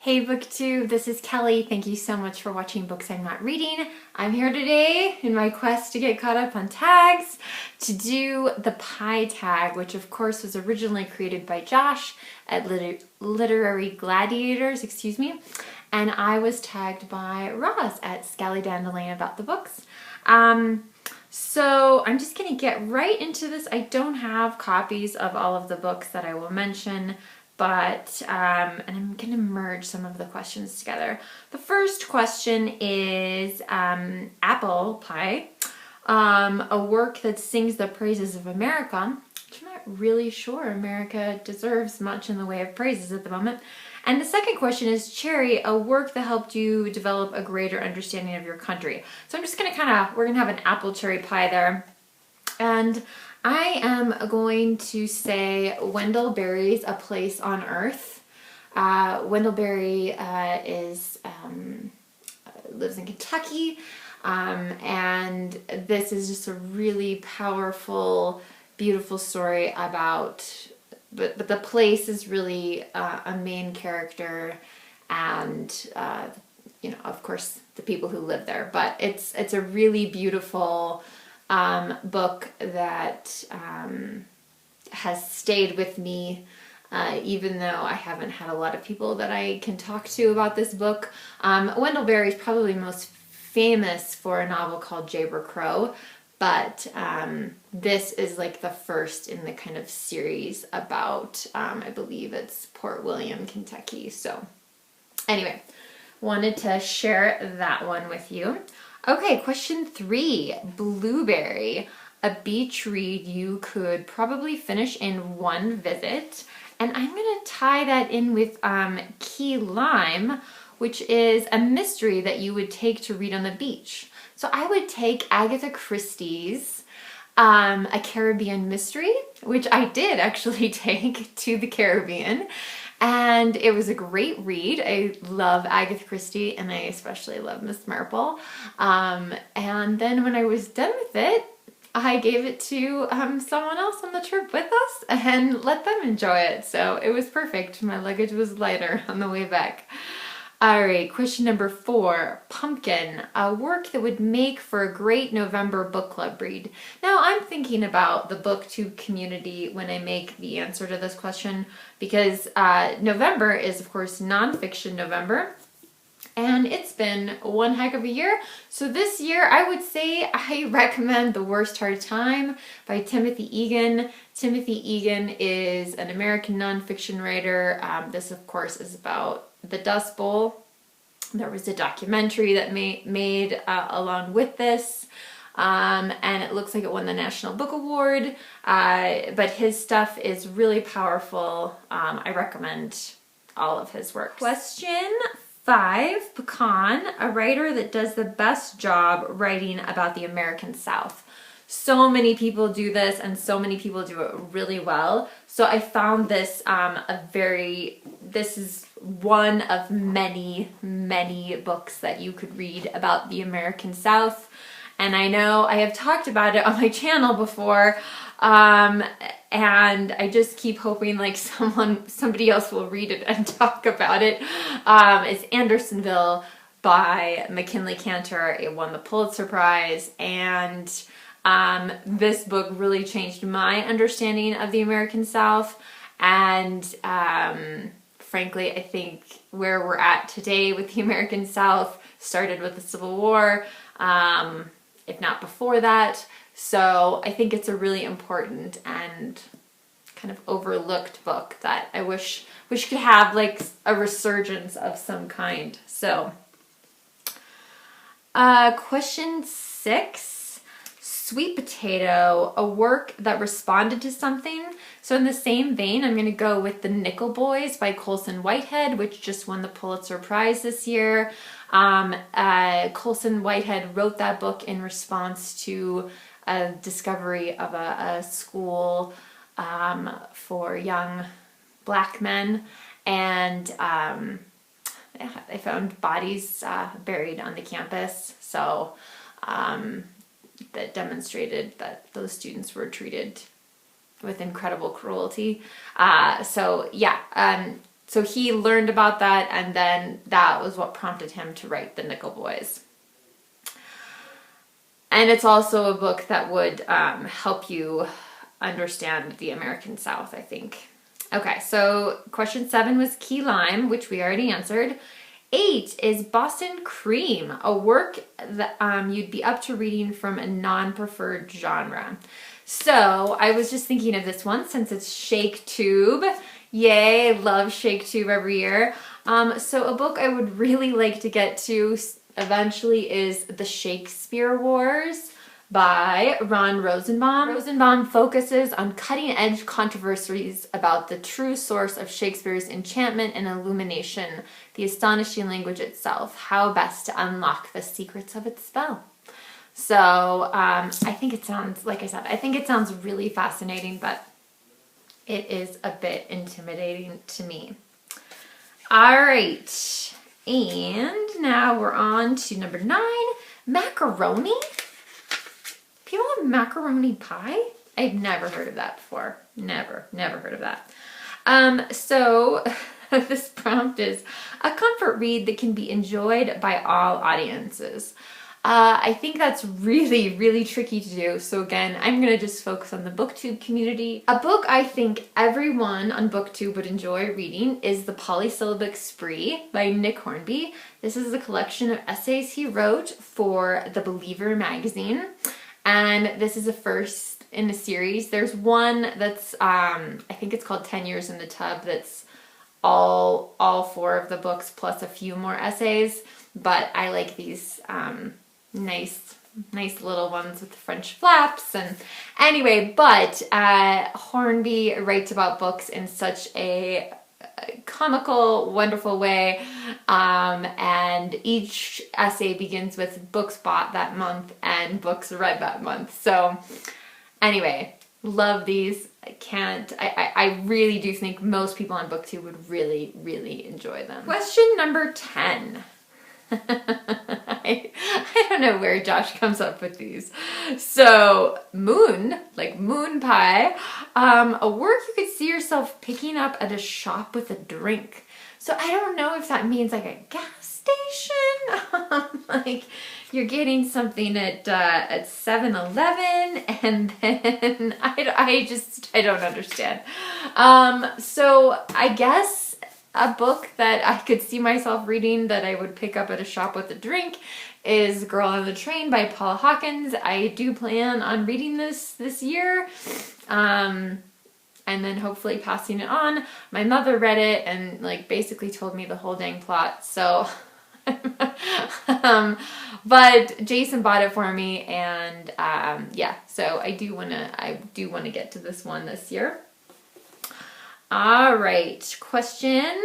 Hey Booktube, this is Kelly. Thank you so much for watching Books I'm Not Reading. I'm here today in my quest to get caught up on tags to do the pie tag, which of course was originally created by Josh at Literary Gladiators, and I was tagged by Roz at Scally Dandelion about the books. So I'm just gonna get right into this. I don't have copies of all of the books that I will mention, but and I'm gonna merge some of the questions together. The first question is apple pie, a work that sings the praises of America, which I'm not really sure America deserves much in the way of praises at the moment. And the second question is cherry, a work that helped you develop a greater understanding of your country. So I'm just gonna we're gonna have an apple cherry pie there. And I am going to say Wendell Berry's A Place on Earth. Wendell Berry lives in Kentucky, and this is just a really powerful, beautiful story about, but the place is really a main character, and of course the people who live there. But it's a really beautiful book that has stayed with me, even though I haven't had a lot of people that I can talk to about this book. Wendell Berry is probably most famous for a novel called Jayber Crow, but this is like the first in the kind of series about, I believe it's Port William, Kentucky. So anyway, wanted to share that one with you. Okay, question 3, Blueberry, a beach read you could probably finish in one visit. And I'm going to tie that in with Key Lime, which is a mystery that you would take to read on the beach. So I would take Agatha Christie's A Caribbean Mystery, which I did actually take to the Caribbean. And it was a great read. I love Agatha Christie, and I especially love Miss Marple. And then when I was done with it, I gave it to someone else on the trip with us and let them enjoy it. So it was perfect. My luggage was lighter on the way back. All right, question number 4, Pumpkin, a work that would make for a great November book club read. Now, I'm thinking about the Booktube community when I make the answer to this question, because November is, of course, nonfiction November, and it's been one heck of a year. So this year, I would say I recommend The Worst Hard Time by Timothy Egan. Timothy Egan is an American nonfiction writer. This, of course, is about the Dust Bowl. There was a documentary that made along with this, and it looks like it won the National Book Award, but his stuff is really powerful. I recommend all of his work. Question 5, Pecan, a writer that does the best job writing about the American South. So many people do this, and so many people do it really well. So I found this this is one of many, many books that you could read about the American South. And I know I have talked about it on my channel before, and I just keep hoping like somebody else will read it and talk about it. It's Andersonville by McKinley Cantor. It won the Pulitzer Prize, and this book really changed my understanding of the American South, and frankly, I think where we're at today with the American South started with the Civil War, if not before that. So I think it's a really important and kind of overlooked book that I wish could have like a resurgence of some kind. So, question 6, Sweet Potato, a work that responded to something. So in the same vein, I'm going to go with The Nickel Boys by Colson Whitehead, which just won the Pulitzer Prize this year. Colson Whitehead wrote that book in response to a discovery of a school for young black men, and they found bodies buried on the campus. So that demonstrated that those students were treated with incredible cruelty. So yeah, So he learned about that, and then that was what prompted him to write The Nickel Boys. And it's also a book that would help you understand the American South, I think. Okay, so question 7 was Key Lime, which we already answered. 8 is Boston Cream, a work that you'd be up to reading from a non-preferred genre. So I was just thinking of this one since it's Shake Tube. Yay, love Shake Tube every year. So a book I would really like to get to eventually is The Shakespeare Wars by Ron Rosenbaum. Rosenbaum focuses on cutting-edge controversies about the true source of Shakespeare's enchantment and illumination, the astonishing language itself, how best to unlock the secrets of its spell. So I think it sounds, like I said, I think it sounds really fascinating, but it is a bit intimidating to me. All right, and now we're on to number 9, macaroni. People have macaroni pie? I've never heard of that before. Never heard of that. So this prompt is a comfort read that can be enjoyed by all audiences. I think that's really tricky to do. So again, I'm going to just focus on the Booktube community. A book I think everyone on Booktube would enjoy reading is The Polysyllabic Spree by Nick Hornby. This is a collection of essays he wrote for The Believer magazine. And this is the first in a series. There's one that's, I think it's called 10 Years in the Tub, that's all 4 of the books plus a few more essays. But I like these nice little ones with the French flaps. And anyway, but Hornby writes about books in such a comical, wonderful way, and each essay begins with books bought that month and books read that month. So anyway, love these. I really do think most people on Booktube would really enjoy them. Question number 10. I don't know where Josh comes up with these. So, moon, like moon pie, a work you could see yourself picking up at a shop with a drink. So I don't know if that means like a gas station, like you're getting something at 7-Eleven, and then I don't understand. So I guess a book that I could see myself reading that I would pick up at a shop with a drink is Girl on the Train by Paula Hawkins. I do plan on reading this year, and then hopefully passing it on. My mother read it and like basically told me the whole dang plot, so but Jason bought it for me, and yeah, so I do want to get to this one this year. All right, question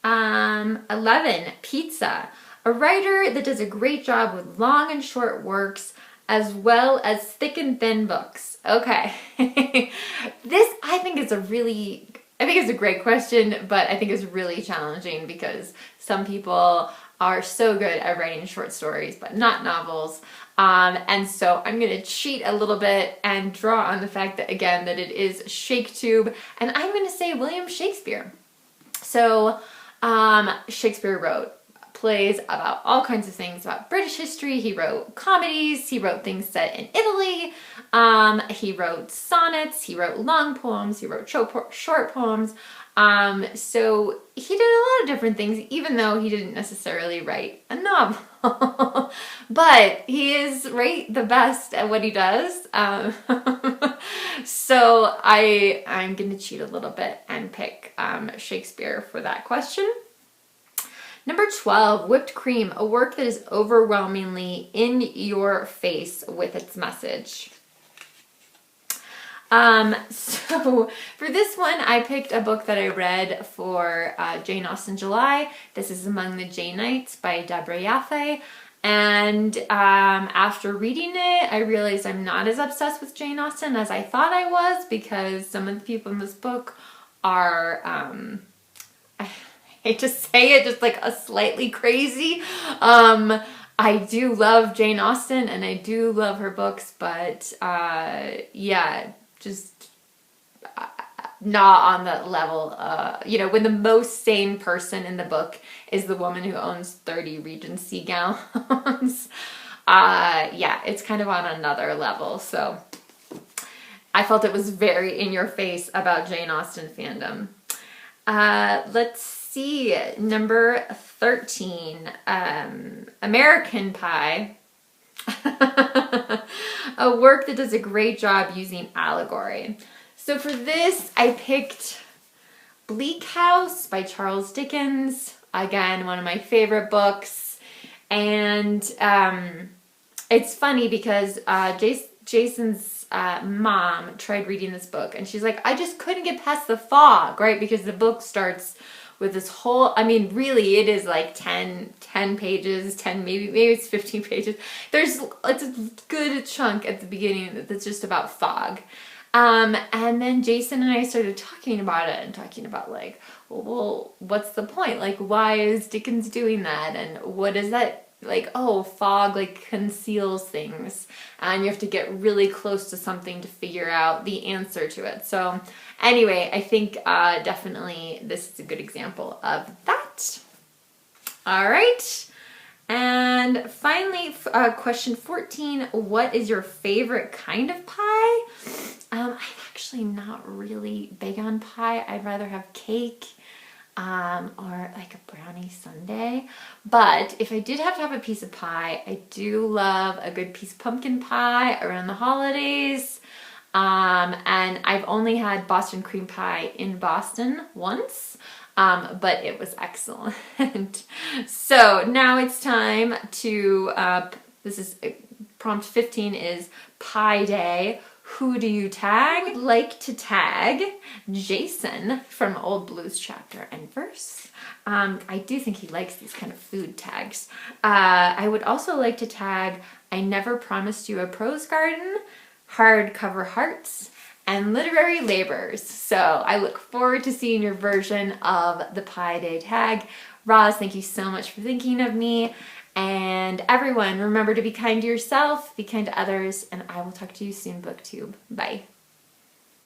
11, pizza. A writer that does a great job with long and short works as well as thick and thin books. Okay. This I think is a great question, but I think it's really challenging because some people are so good at writing short stories, but not novels. And so I'm going to cheat a little bit and draw on the fact that, again, that it is Shake Tube, and I'm going to say William Shakespeare. So Shakespeare wrote plays about all kinds of things about British history. He wrote comedies. He wrote things set in Italy. He wrote sonnets. He wrote long poems. He wrote short poems. So he did a lot of different things, even though he didn't necessarily write a novel. But he is the best at what he does. So I'm going to cheat a little bit and pick Shakespeare for that question. Number 12, whipped cream, a work that is overwhelmingly in your face with its message. So for this one, I picked a book that I read for Jane Austen July. This is Among the Janeites by Deborah Yaffe. And after reading it, I realized I'm not as obsessed with Jane Austen as I thought I was, because some of the people in this book are, I hate to say it, just like a slightly crazy. I do love Jane Austen and I do love her books, but yeah, just not on the level, you know, when the most sane person in the book is the woman who owns 30 Regency gowns. Yeah, it's kind of on another level. So I felt it was very in your face about Jane Austen fandom. Let's see, number 13, American Pie. A work that does a great job using allegory. So for this, I picked Bleak House by Charles Dickens. Again, one of my favorite books. And it's funny because Jason's mom tried reading this book, and she's like, I just couldn't get past the fog, right? Because the book starts with this whole, I mean, really it is like 10 pages, maybe it's 15 pages. It's a good chunk at the beginning that's just about fog. And then Jason and I started talking about it and talking about like, well, what's the point? Like, why is Dickens doing that? And what is that? Like, oh, fog like conceals things, and you have to get really close to something to figure out the answer to it. So anyway, I think definitely this is a good example of that. All right. And finally, question 14, what is your favorite kind of pie? I'm actually not really big on pie. I'd rather have cake. Or like a brownie sundae. But if I did have to have a piece of pie, I do love a good piece of pumpkin pie around the holidays. And I've only had Boston cream pie in Boston once, but it was excellent. So now it's time to, this is prompt 15 is Pie Day. Who do you tag? I would like to tag Jason from Old Blues Chapter and Verse. I do think he likes these kind of food tags. I would also like to tag I Never Promised You a Prose Garden, Hardcover Hearts, and Literary Labors. So I look forward to seeing your version of the Pie Day tag. Roz, thank you so much for thinking of me. And everyone, remember to be kind to yourself, be kind to others, and I will talk to you soon, Booktube. Bye.